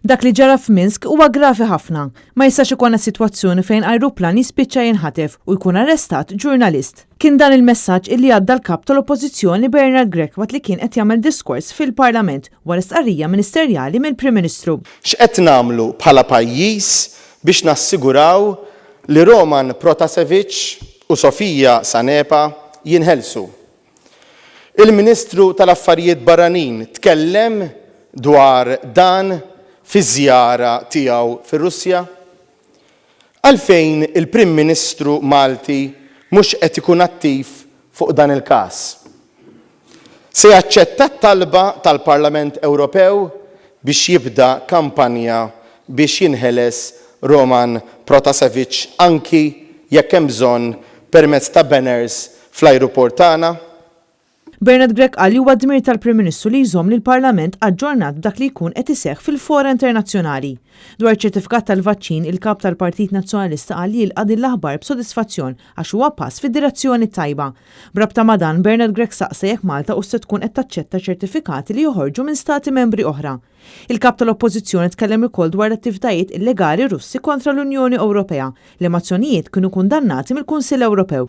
Dak li ġara f'Minsk huwa gravi ħafna. Ma jistax ikollna sitwazzjoni fejn ajruplan jispiċċa jinħataf u jkun arrestat ġurnalist. Kien dan il-messaġġ illi għadda l-kap tal-Oppożizzjoni Grech waqt li kien qed jagħmel diskors fil-Parlament wara stqarrija ministerjali mill-Prim Ministru. X'qed nagħmlu bħala pajjiż biex nassiguraw li Roman Protasevich u Sofija Sanepa jinħelsu. Il-Ministru tal-Affarijiet Barranin tkellem dwar dan fi żjara tiegħu fir-Russja? Għalfejn il-Prim Ministru Malti mhux qed ikun attiv fuq dan il-każ. Se jaċċetta t-talba tal-Parlament Ewropew biex jibda kampanja biex jinħeles Roman Protasevich anki jekk hemm bżonn permezz ta' banners fl-ajruport tagħna? Grech qal huwa dmir tal-Prim Ministru li jżomm lill-Parlament aġġornat b'dak li jkun qed iseħħ fil-fora internazzjonali. Dwar ċertifikat tal-vaċċin, il-Kap tal-Partit Nazzjonalista qal li jilqa' din l-aħbar b'sodisfazzjon għax huwa pass fid-direzzjoni tajba. Brabta ma' dan, Grech saqsa jekk Malta se tkun qed taċċetta ċertifikati li joħorġu minn stati membri oħra. Il-Kap tal-Oppożizzjoni tkellem ukoll dwar l-attivitajiet illegali Russi kontra l-Unjoni Ewropea li mozzjonijiet kienu kundannati mill-Kunsill Ewropew.